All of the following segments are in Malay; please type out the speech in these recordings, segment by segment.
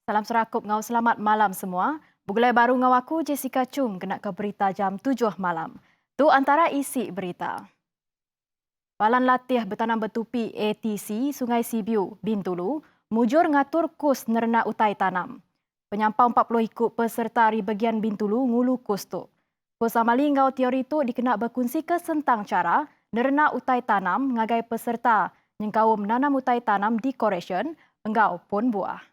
Salam serakup ngau selamat malam semua. Bugulai baru ngau aku Jessica Chung kena ke berita jam 7 malam. Tu antara isi berita. Balan Latih Bertanam Bertupi ATC Sungai Sibiu, Bintulu, mujur ngatur kos nerna utai tanam. Penyampau 40 ikut peserta di bagian Bintulu ngulu kos tu. Kos amali ngau teori tu dikena berkongsi ke sentang cara nerna utai tanam ngagai peserta yang kau menanam utai tanam di Correction, engau pun buah.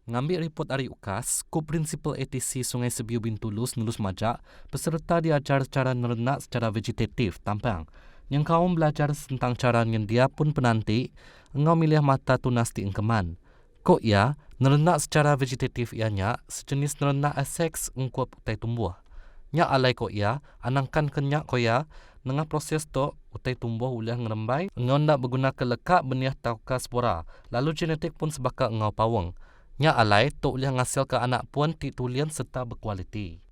Ngambil report hari UKAS, Co-Principal ATC Sungai Sibiu Bintulu Nelus Majak, peserta diajar cara nerenak secara vegetatif, tampang. Yang kaum belajar tentang cara yang dia pun penanti, engau milih mata tunas di engkeman. Kok ia, nerenak secara vegetatif ianya, sejenis nerenak aseks engkuap utai tumbuh. Nya alai kok ia, anangkan kenyak kok ia, nengah proses tu, utai tumbuh ulah ngerembai, engau nak berguna lekak benih tauka spora, lalu genetik pun sebaka engau pawang. Nya alai tok boleh ngasil ke anak puan ti tulian serta berkualiti.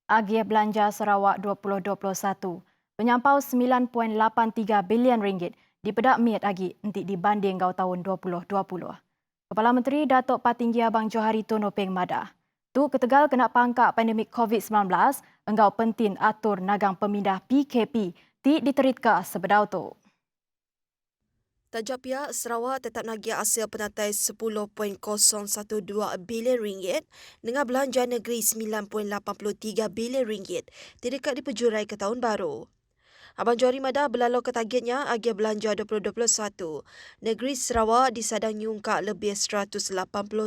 Agie Belanja Sarawak 2021 menyampau 9.83 bilion ringgit dipedak miat agi entik dibanding gau tahun 2020. Kepala Menteri Datuk Patinggi Abang Johari Tonopeng Madah. Tu ketegal kena pangkak pandemik COVID-19 enggau penting atur nagang pemindah PKP ti diteриtka sebedau tu. Tajak pihak Sarawak tetap nagih hasil penatai 10.012 bilion ringgit dengan belanja negeri 9.83 bilion ringgit tidak dipejurai ke tahun baru. Abang Johari Madah berlalu ke targetnya agih belanja 2021. Negeri Sarawak disadang nyungkak lebih 180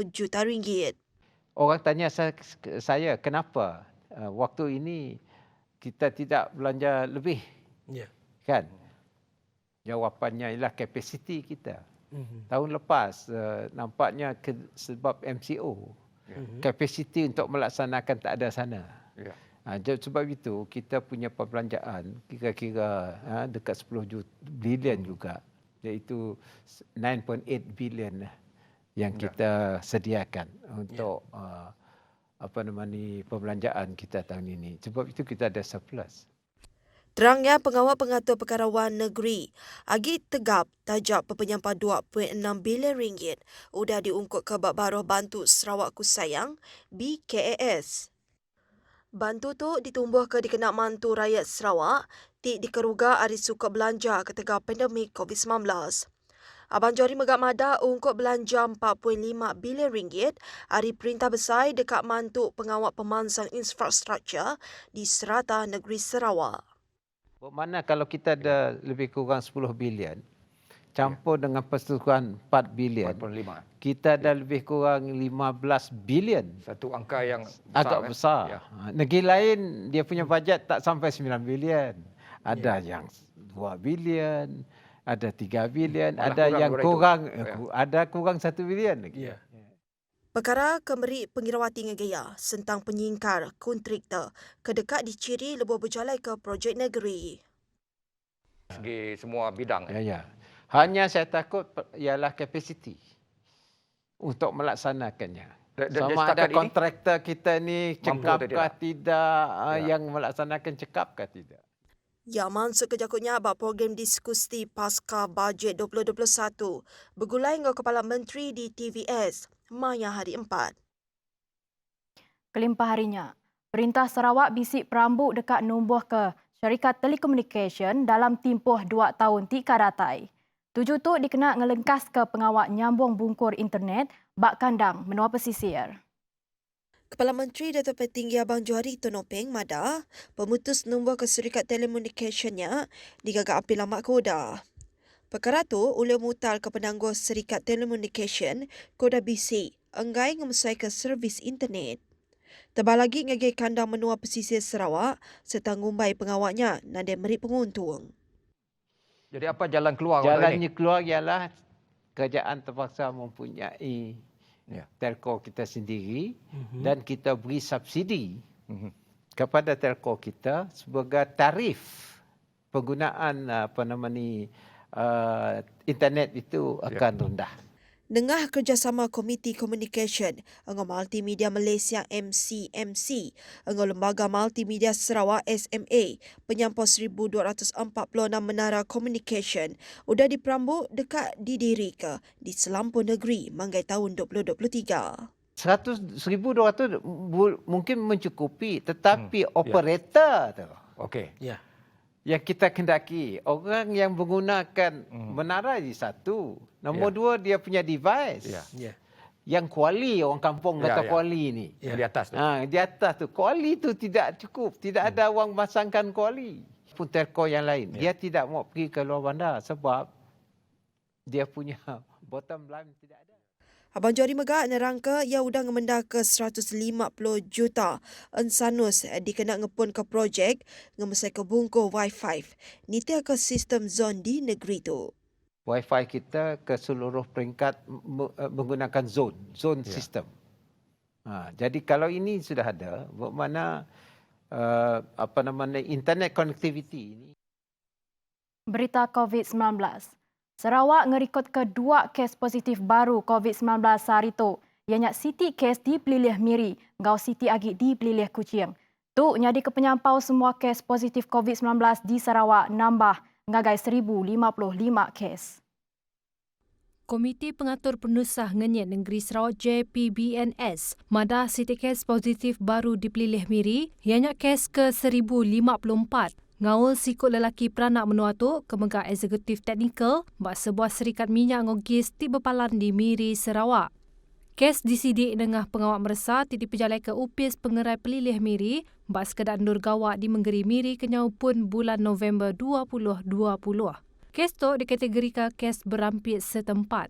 juta ringgit. Orang tanya saya kenapa waktu ini kita tidak belanja lebih, kan? Jawapannya ialah kapasiti kita. Tahun lepas nampaknya sebab MCO, kapasiti untuk melaksanakan tak ada sana. Sebab itu kita punya perbelanjaan kira-kira dekat 10 bilion juga, iaitu 9.8 bilion yang kita sediakan untuk perbelanjaan kita tahun ini. Sebab itu kita ada surplus. Terangnya pengawal pengatur perkarawan negeri agi tegap tajak pepenyampai 2.6 bilion ringgit sudah diungkut ke Bab Baruh Bantu Sarawak Kusayang BKAS. Bantu tu ditumbuh ke dikenak mantu rakyat Sarawak ti dikeruga ari suka belanja ketika pandemik COVID-19. Abang Johari Megak Madah ungkut belanja 4.5 bilion ringgit ari perintah besar dekat mantu pengawal pemansang infrastruktur di serata negeri Sarawak. Bermakna kalau kita ada lebih kurang 10 bilion, campur dengan persetujuan 4 bilion, 4.5. kita ada lebih kurang 15 bilion. Satu angka yang agak besar. Negeri lain dia punya bajet tak sampai 9 bilion. Ada yang 2 bilion, ada 3 bilion, ada yang kurang ada kurang 1 bilion lagi. Perkara Kemeri Pengirawati Ngegaya sentang penyingkar kontraktor kedekat diciri lebuh berjalan ke projek negeri. Segi semua bidang. Ya. Hanya saya takut ialah kapasiti untuk melaksanakannya. Sama ada kontraktor kita ni cekapkah tidak, yang melaksanakan cekapkah tidak. Yang maksud kejakutnya abang program diskusi pasca bajet 2021 bergulai dengan Kepala Menteri di TVS, Maya hari 4. Kelimpah harinya, Perintah Sarawak bisik perambuk dekat numbuh ke syarikat telekomunikasi dalam tempoh 2 tahun tika datai. Tuju tu dikena ngelengkas ke pengawak nyambung bungkur internet bak kandang menua pesisir. Kepala Menteri Datuk Petinggi Abang Johari Tonopeng Madah pemutus nombor ke syarikat telekomunikasinya digagak api lamak koda. Perkara tu oleh mutal ke penangguh syarikat telekomunikasi koda BC enggai ngemusai ke servis internet. Tebal lagi ngagai kandang menua pesisir Sarawak serta ngumbai pengawaknya nandai merit penguntung. Jadi apa jalan keluar? Jalannya keluar ialah kerajaan terpaksa mempunyai telco kita sendiri dan kita beri subsidi kepada telco kita sebagai tarif penggunaan internet itu akan rendah. Dengah kerjasama Komiti Communication dengan Multimedia Malaysia MCMC, dengan Lembaga Multimedia Sarawak SMA, penyampau 1246 menara communication sudah diperambut dekat didiri ke di selampur negeri manggai tahun 2023. 1,200 mungkin mencukupi, tetapi operator tu Okey. yang kita kendaki, orang yang menggunakan menara di satu. Nombor dua, dia punya device. Yang kuali, orang kampung kata kuali ni. Di atas tu. Di atas tu. Kuali tu tidak cukup. Tidak ada orang masangkan kuali. Pun telco yang lain. Dia tidak mau pergi ke luar bandar sebab dia punya bottom line tidak ada. Abang Jori Megak nerangka ia udah ngemenda ke 150 juta ensanus dikena ngepun ke projek ngemesai ke bungku Wi-Fi. Niti ke sistem zon di negeri tu. Wi-Fi kita ke seluruh peringkat menggunakan zone sistem. Jadi kalau ini sudah ada, bermakna internet connectivity ini. Berita COVID-19. Sarawak ngerikot kedua kes positif baru COVID-19 sehari tu. Ianya Siti kes di Pelilih Miri, ngau Siti Agi di Pelilih Kuching. Tu nyadi kepenyampau semua kes positif COVID-19 di Sarawak nambah ngagai 1,055 kes. Komiti Pengatur Penusah Ngenyet Negeri Sarawak JPBNS madah Siti kes positif baru di Pelilih Miri, ianya kes ke 1,054. Ngawal sikut lelaki peranak menua tu kemegak eksekutif teknikal bak sebuah serikat minyak ngogis di Bepalan di Miri, Sarawak. Kes disidik dengan pengawal meresa titi pejalai ke Upis Pengerai Pelilih Miri bak sekedar ndur gawak di Menggeri Miri kenyau pun bulan November 2020. Kes tu dikategorikan kes berampit setempat.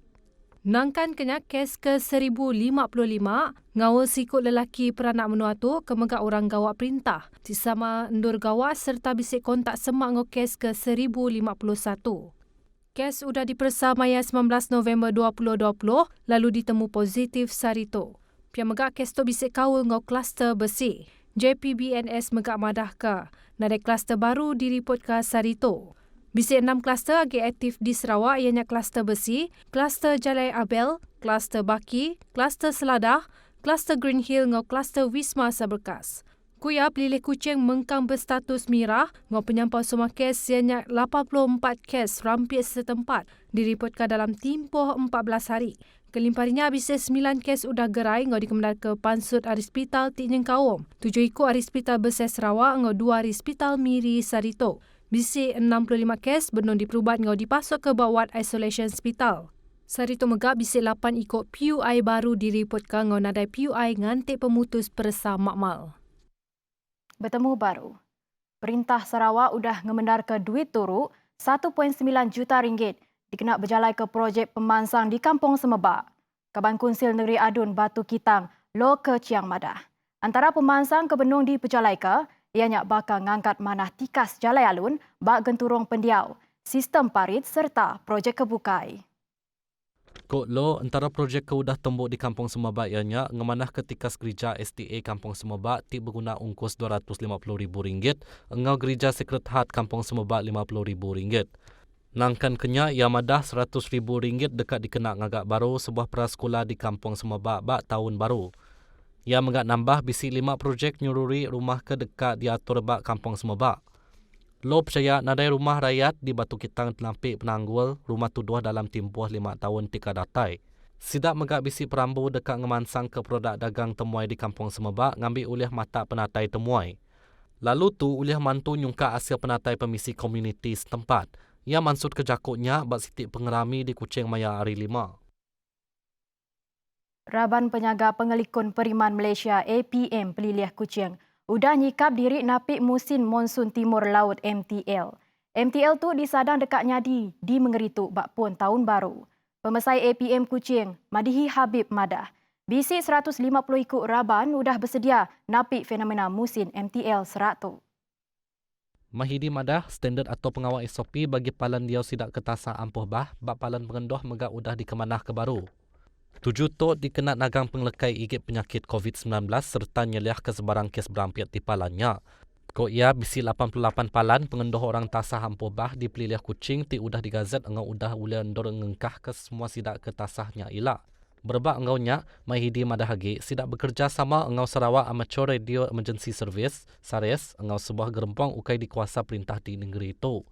Nangkan kenyak kes ke 1,055, ngawal sikut lelaki peranak menua tu kemegak orang gawak perintah, sisama ndur gawak serta bisik kontak semak ngau kes ke 1,051. Kes sudah dipersa maya 19 November 2020 lalu ditemu positif sehari tu. Pihak megak kes tu bisik kawal ngau kluster besi. JPBNS megak madah ke. Nadai kluster baru diripot ke sehari tu. Bisik 6 kluster lagi aktif di Sarawak ianya kluster besi, kluster Jalai Abel, kluster Baki, kluster Seladah, kluster Green Hill ngau kluster Wisma Saberkas. Kuya Pelilih Kuching mengkang berstatus merah ngau penyampau semua kes ianya 84 kes rampit setempat diripotkan dalam tempoh 14 hari. Kelimparinya bisik 9 kes udah gerai ngau dikemendar ke Pansut Arispital Tiknyeng Kaum, 7 ikut Arispital Besar Sarawak ngau 2 Arispital Miri Sarito. Bisik 65 kes benon diperubat ngau dipasok ke bawat isolation hospital. Sarito megak bisik 8 ikut PUI baru diripotkan ngau nadai PUI ngantik pemutus peresa makmal. Bertemu baru. Perintah Sarawak udah ngemendar ke duit turuk 1.9 juta ringgit dikena berjalai ke projek pemansang di Kampung Semebak. Kaban Kunsil Negeri Adun Batu Kitang, Lo ke Chiang Madah. Antara pemansang kebenung di berjalai ke ianya bakal ngangkat manah tikas jalai alun bak genturong pendiau, sistem parit serta projek kebukai. Kod lo antara projek ke udah tembuk di Kampung Semebak ianya ngemanah ketika gereja STA Kampung Semebak ti berguna ungkos RM250,000 engau gereja Sacred Heart Kampung Semebak RM50,000. Nangkan kenya ia madah RM100,000 dekat dikena ngagak baru sebuah prasekolah di Kampung Semebak bak tahun baru. Ia menggak nambah bisi 5 projek nyururi rumah ke dekat diatur bak Kampung Semebak. Lo percaya nadai rumah rakyat di Batu Kitang telampik penanggul rumah tuduh dalam tempoh 5 tahun tika datai. Sidak menggak bisi perambu dekat ngemansang ke produk dagang temuai di Kampung Semebak ngambil ulih mata penatai temuai. Lalu tu ulih mantu nyungka hasil penatai pemisi komuniti setempat. Ia mansut ke jakutnya bak sitik pengerami di Kuching Maya Hari 5. Raban Penyaga Pengelikun Periman Malaysia APM Pelilih Kuching udah nyikap diri napik musim monsun timur laut MTL. MTL tu disadang dekat nyadi di Mengerituk bak pun tahun baru. Pemesai APM Kuching, Madihi Habib Madah. Bisi 150 ikut Raban udah bersedia napik fenomena musim MTL serak tu. Mahidi Madah, standard atau pengawal SOP bagi palan diau sidak ketasa ampuh bak palan pengendoh megak udah dikemanah ke baru. 7 tot dikenat nagang penglekai igit penyakit COVID-19 serta nyeliah ke sebarang kes berampit di palannya. Ko ia bisi 88 palan pengendoh orang tasah ampuh bah di Pelilih Kuching ti udah digazet engau udah ulian dor ngengkah ke semua sidak ke tasahnya ila. Berbak engau nya mai hidi madahagi sidak bekerja sama engau Sarawak Amateur Radio Emergency Service SARES engau sebuah gerempong ukai dikuasa perintah di negeri itu.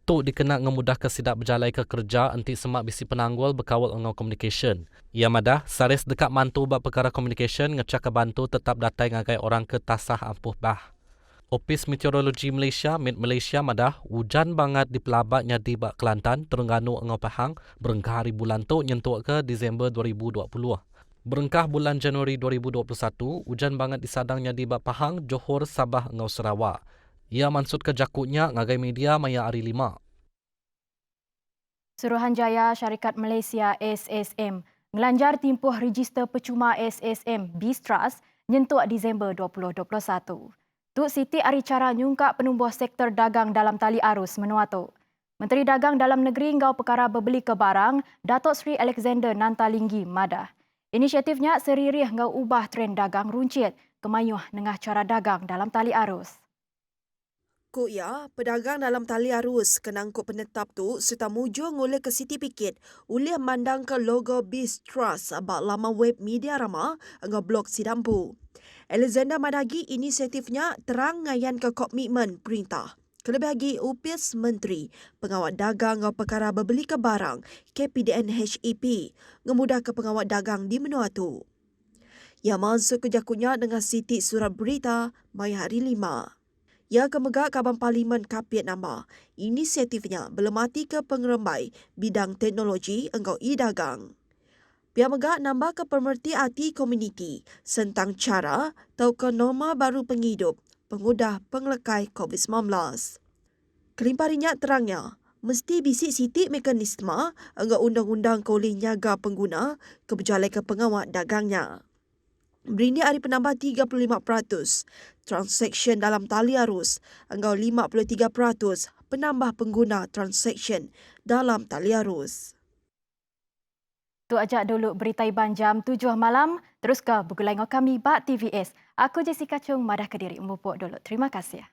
Tu dikena ngemudah ke sidak berjalai ke kerja enti semak bisi penanggul berkawal engau communication. Ia madah SARES dekat mantu bab perkara communication ngecak ke bantu tetap datai ngagai orang ke tasah ampuh bah. Opis Meteorologi Malaysia, Met Malaysia madah hujan banget di pelabatnya di Bak Kelantan, Terengganu engau Pahang, berengkah hari bulan tu nyentuh ke Disember 2020. Berengkah bulan Januari 2021, hujan banget di sadangnya di Bak Pahang, Johor, Sabah engau Sarawak. Ia mansut ke jakutnya ngagai media maya hari 5. Suruhanjaya Syarikat Malaysia SSM ngelanjar timpuh register percuma SSM BISTRAS nyentuh Disember 2021. Tuk Siti Aricara nyungkak penumbuh sektor dagang dalam tali arus menua tu. Menteri Dagang Dalam Negeri Ngau Perkara Berbeli ke Barang, Datuk Seri Alexander Nantalinggi madah. Inisiatifnya seririh ngau ubah trend dagang runcit kemayuh nengah cara dagang dalam tali arus. Ya, pedagang dalam tali arus kenangkut penetap tu serta mujur ngoleh ke Siti Pikit ulih mandang ke logo BISTRAS abak laman web media rama engau blog Sidampu. Alexander madagi inisiatifnya terang ngayan ke komitmen perintah. Kelebih lagi upis Menteri Pengawal Dagang ngau Perkara Berbeli ke Barang KPDN HEP ngemudah ke pengawal dagang di menua tu. Ia masuk ke jakutnya dengan Siti Surat Berita mai hari 5. Ia kemegak Kaban Parlimen Kapiat nama. Inisiatifnya belum mati ke pengerembai bidang teknologi engkau e-dagang. Pihak megak nambah ke pemerti hati komuniti tentang cara atau ke norma baru penghidup pengudah penglekai COVID-19. Kelimpah terangnya, mesti bisik sitik mekanisme engkau undang-undang koleh nyaga pengguna ke berjalai ke pengawal dagangnya. Berini hari penambah 35%, transaksi dalam tali arus, engkau 53% penambah pengguna transaksi dalam tali arus. Tu ajak dulu berita Iban jam 7 malam, terus ke buku lain kami Bak TVS. Aku Jessica Chung, madah Kediri, mupuk dulu. Terima kasih.